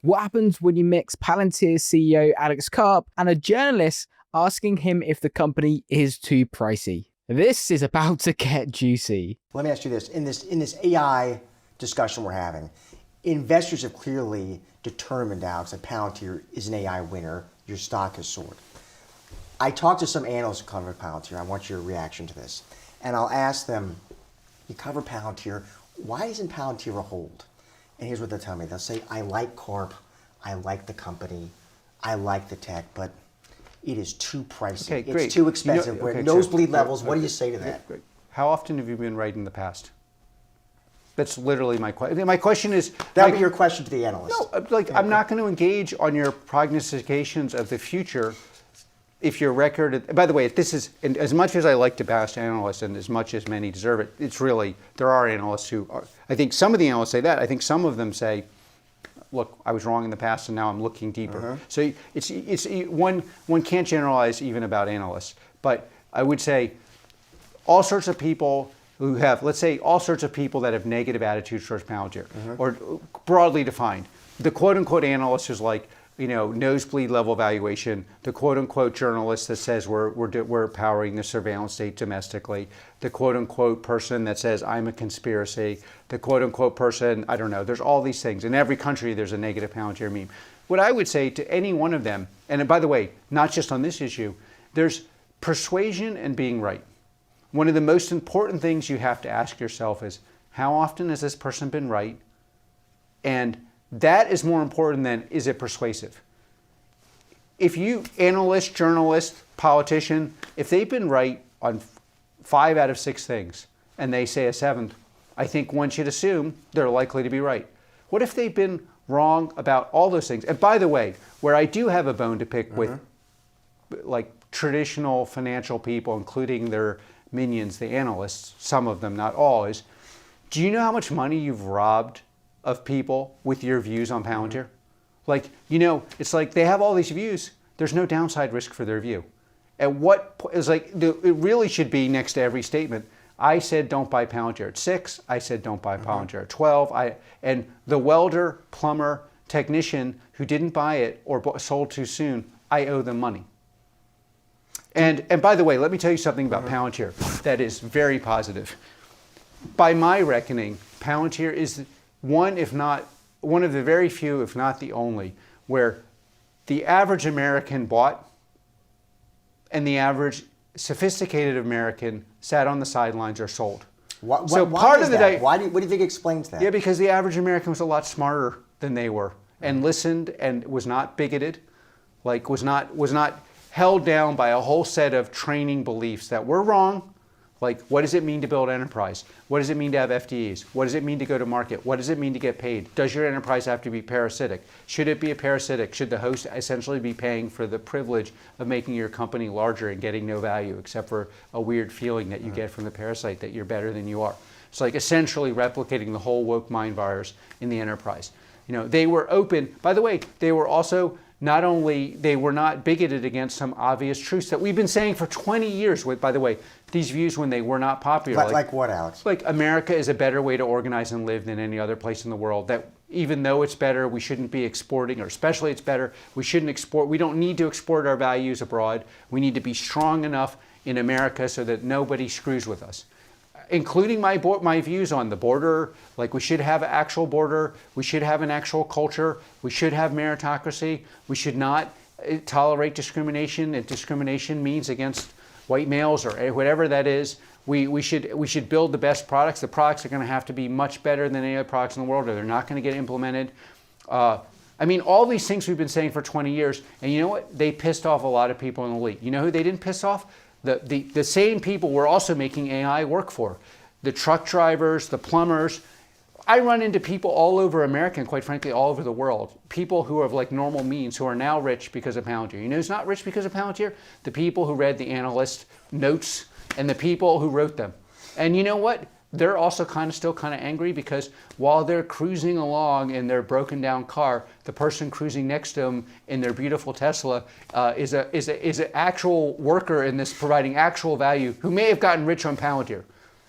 What happens when you mix Palantir CEO Alex Karp and a journalist asking him if the company is too pricey? This is about to get juicy. Let me ask you this. In this AI discussion we're having, investors have clearly determined, Alex, that Palantir is an AI winner. Your stock has soared. I talked to some analysts who cover Palantir. I want your reaction to this. And I'll ask them, you cover Palantir, why isn't Palantir a hold? And here's what they'll tell me. They'll say, I like Karp, I like the company, I like the tech, but it is too pricey. Okay, great. It's too expensive. We're at nosebleed levels. What do you say to that? Great. How often have you been right in the past? That's literally my question. My question is... That would be your question to the analyst. No, I'm not going to engage on your prognostications of the future if your record... By the way, this is... And as much as I like to bash analysts and as much as many deserve it, it's really... There are analysts who... I think some of the analysts say that. I think some of them say, look, I was wrong in the past and now I'm looking deeper. So one can't generalize even about analysts. But I would say all sorts of people who have, let's say, all sorts of people that have negative attitudes towards Palantir, or broadly defined. The quote-unquote analyst who's like, nosebleed level valuation. The quote-unquote journalist that says we're powering the surveillance state domestically. The quote-unquote person that says I'm a conspiracy. The quote-unquote person, I don't know. There's all these things. In every country, there's a negative Palantir meme. What I would say to any one of them, and by the way, not just on this issue, there's persuasion and being right. One of the most important things you have to ask yourself is, how often has this person been right? And that is more important than, is it persuasive? If you, analyst, journalist, politician, if they've been right on 5 out of 6 things, and they say a 7th, I think one should assume they're likely to be right. What if they've been wrong about all those things? And by the way, where I do have a bone to pick with like traditional financial people, including their minions, the analysts, some of them, not all, is, do you know how much money you've robbed of people with your views on Palantir? Like, it's like they have all these views. There's no downside risk for their view. At what point, it's like, it really should be next to every statement. I said don't buy Palantir at 6. I said don't buy Palantir at 12. And the welder, plumber, technician who didn't buy it or sold too soon, I owe them money. And by the way, let me tell you something about Palantir that is very positive. By my reckoning, Palantir is one of the very few, if not the only, where the average American bought and the average sophisticated American sat on the sidelines or sold. What do you think explains that? Yeah, because the average American was a lot smarter than they were and listened and was not bigoted, like was not held down by a whole set of training beliefs that were wrong. Like, what does it mean to build enterprise? What does it mean to have FTEs? What does it mean to go to market? What does it mean to get paid? Does your enterprise have to be parasitic? Should it be a parasitic? Should the host essentially be paying for the privilege of making your company larger and getting no value except for a weird feeling that you get from the parasite that you're better than you are? It's like essentially replicating the whole woke mind virus in the enterprise. They were open. By the way, they were also not only, they were not bigoted against some obvious truths that we've been saying for 20 years. By the way, these views when they were not popular. Like what, Alex? Like America is a better way to organize and live than any other place in the world. That even though it's better, we shouldn't be exporting, or especially it's better, we shouldn't export. We don't need to export our values abroad. We need to be strong enough in America so that nobody screws with us. Including my views on the border, like we should have an actual border, we should have an actual culture, we should have meritocracy, we should not tolerate discrimination, and discrimination means against white males or whatever that is. We should build the best products. The products are going to have to be much better than any other products in the world, or they're not going to get implemented. All these things we've been saying for 20 years, and you know what? They pissed off a lot of people in the elite. You know who they didn't piss off? The same people we're also making AI work for. The truck drivers, the plumbers. I run into people all over America and quite frankly all over the world. People who have like normal means who are now rich because of Palantir. You know who's not rich because of Palantir? The people who read the Analyst notes and the people who wrote them. And you know what? They're also still kind of angry because while they're cruising along in their broken down car, the person cruising next to them in their beautiful Tesla is an actual worker in this providing actual value who may have gotten rich on Palantir.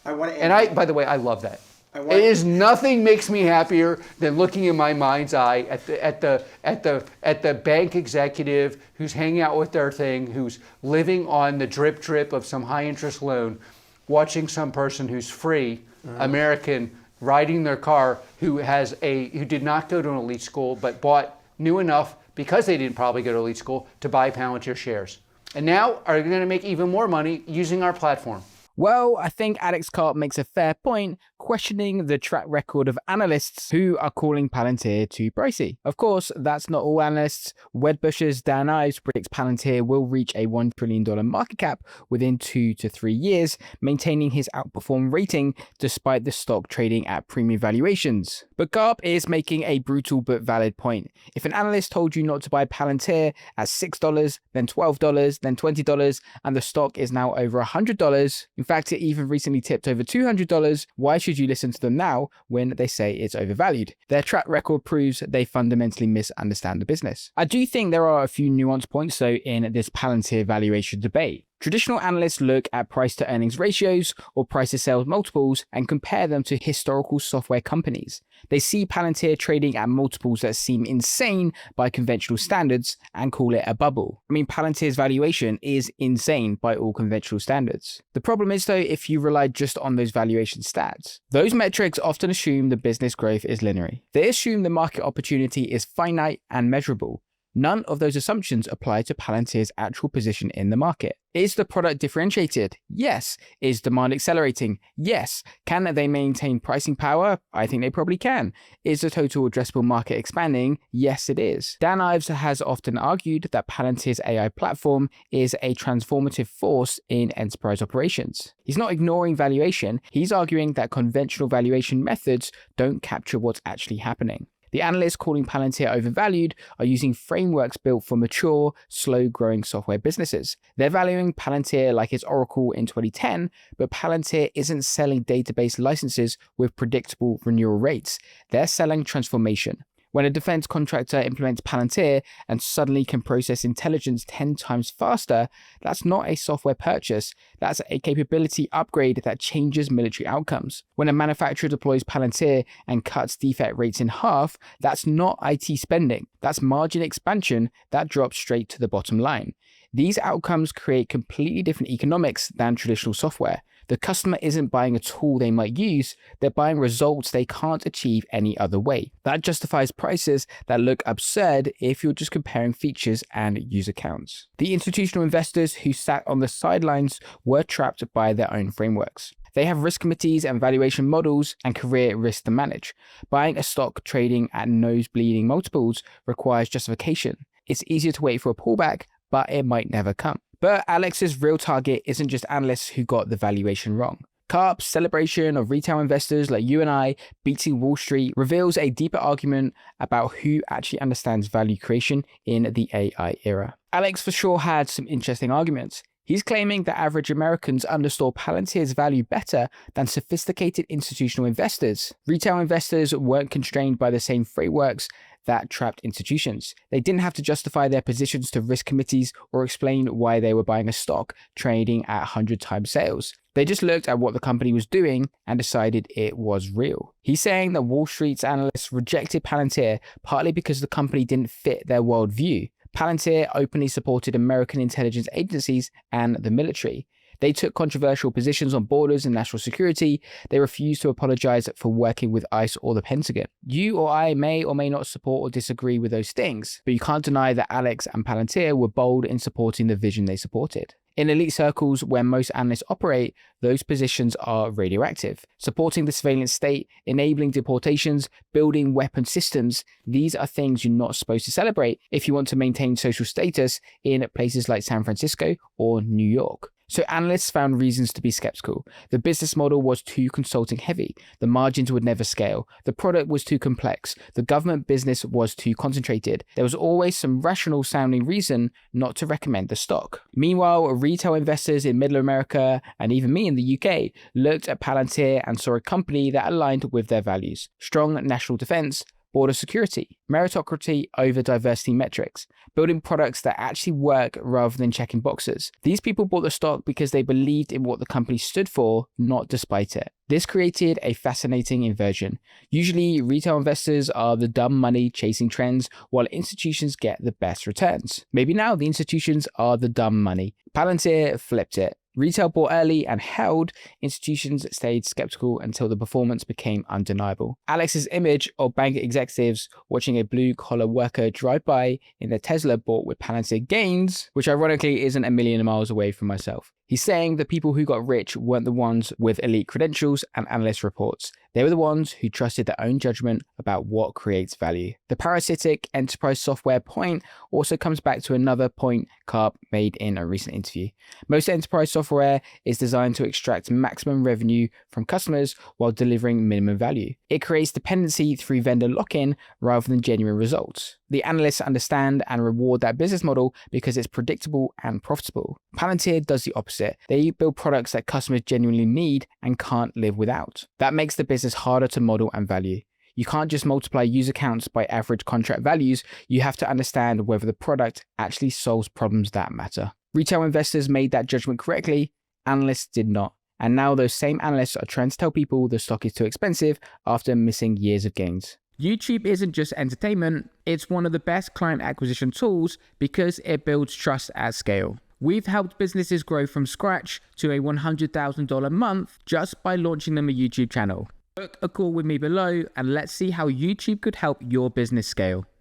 By the way, I love that. It is nothing makes me happier than looking in my mind's eye at the bank executive who's hanging out with their thing, who's living on the drip of some high interest loan, watching some person who's free, American, riding their car, who did not go to an elite school but knew enough because they didn't probably go to elite school to buy Palantir shares, and now are going to make even more money using our platform. Well, I think Alex Karp makes a fair point, questioning the track record of analysts who are calling Palantir too pricey. Of course, that's not all analysts. Wedbush's Dan Ives predicts Palantir will reach a $1 trillion market cap within 2 to 3 years, maintaining his outperform rating despite the stock trading at premium valuations. But Karp is making a brutal but valid point. If an analyst told you not to buy Palantir at $6, then $12, then $20, and the stock is now over $100, in fact, it even recently tipped over $200, why should you listen to them now when they say it's overvalued? Their track record proves they fundamentally misunderstand the business. I do think there are a few nuance points though in this Palantir valuation debate. Traditional analysts look at price to earnings ratios or price to sales multiples and compare them to historical software companies. They see Palantir trading at multiples that seem insane by conventional standards and call it a bubble. I mean, Palantir's valuation is insane by all conventional standards. The problem is though, if you rely just on those valuation stats, those metrics often assume the business growth is linear. They assume the market opportunity is finite and measurable. None of those assumptions apply to Palantir's actual position in the market. Is the product differentiated? Yes. Is demand accelerating? Yes. Can they maintain pricing power? I think they probably can. Is the total addressable market expanding? Yes, it is. Dan Ives has often argued that Palantir's AI platform is a transformative force in enterprise operations. He's not ignoring valuation, he's arguing that conventional valuation methods don't capture what's actually happening. The analysts calling Palantir overvalued are using frameworks built for mature, slow-growing software businesses. They're valuing Palantir like it's Oracle in 2010, but Palantir isn't selling database licenses with predictable renewal rates. They're selling transformation. When a defense contractor implements Palantir and suddenly can process intelligence 10 times faster, that's not a software purchase, that's a capability upgrade that changes military outcomes. When a manufacturer deploys Palantir and cuts defect rates in half, that's not IT spending, that's margin expansion that drops straight to the bottom line. These outcomes create completely different economics than traditional software. The customer isn't buying a tool they might use, they're buying results they can't achieve any other way. That justifies prices that look absurd if you're just comparing features and user counts. The institutional investors who sat on the sidelines were trapped by their own frameworks. They have risk committees and valuation models and career risk to manage. Buying a stock trading at nose-bleeding multiples requires justification. It's easier to wait for a pullback, but it might never come. But Alex's real target isn't just analysts who got the valuation wrong. Karp's celebration of retail investors like you and I beating Wall Street reveals a deeper argument about who actually understands value creation in the AI era. Alex for sure had some interesting arguments. He's claiming that average Americans understood Palantir's value better than sophisticated institutional investors. Retail investors weren't constrained by the same frameworks that trapped institutions. They didn't have to justify their positions to risk committees or explain why they were buying a stock trading at 100 times sales. They just looked at what the company was doing and decided it was real. He's saying that Wall Street's analysts rejected Palantir partly because the company didn't fit their worldview. Palantir openly supported American intelligence agencies and the military. They took controversial positions on borders and national security. They refused to apologize for working with ICE or the Pentagon. You or I may or may not support or disagree with those things, but you can't deny that Alex and Palantir were bold in supporting the vision they supported. In elite circles where most analysts operate, those positions are radioactive. Supporting the surveillance state, enabling deportations, building weapon systems, these are things you're not supposed to celebrate if you want to maintain social status in places like San Francisco or New York. So analysts found reasons to be skeptical. The business model was too consulting heavy. The margins would never scale. The product was too complex. The government business was too concentrated. There was always some rational sounding reason not to recommend the stock. Meanwhile, retail investors in Middle America and even me in the UK looked at Palantir and saw a company that aligned with their values. Strong national defense, border security, meritocracy over diversity metrics, building products that actually work rather than checking boxes. These people bought the stock because they believed in what the company stood for, not despite it. This created a fascinating inversion. Usually, retail investors are the dumb money chasing trends, while institutions get the best returns. Maybe now the institutions are the dumb money. Palantir flipped it. Retail bought early and held, institutions stayed skeptical until the performance became undeniable. Alex's image of bank executives watching a blue-collar worker drive by in their Tesla bought with Palantir gains, which ironically isn't a million miles away from myself. He's saying the people who got rich weren't the ones with elite credentials and analyst reports. They were the ones who trusted their own judgment about what creates value. The parasitic enterprise software point also comes back to another point Karp made in a recent interview. Most enterprise software is designed to extract maximum revenue from customers while delivering minimum value. It creates dependency through vendor lock-in rather than genuine results. The analysts understand and reward that business model because it's predictable and profitable. Palantir does the opposite. They build products that customers genuinely need and can't live without. That makes the business harder to model and value. You can't just multiply user counts by average contract values. You have to understand whether the product actually solves problems that matter. Retail investors made that judgment correctly. Analysts did not. And now those same analysts are trying to tell people the stock is too expensive after missing years of gains. YouTube isn't just entertainment, it's one of the best client acquisition tools because it builds trust at scale. We've helped businesses grow from scratch to a $100,000 a month just by launching them a YouTube channel. Book a call with me below and let's see how YouTube could help your business scale.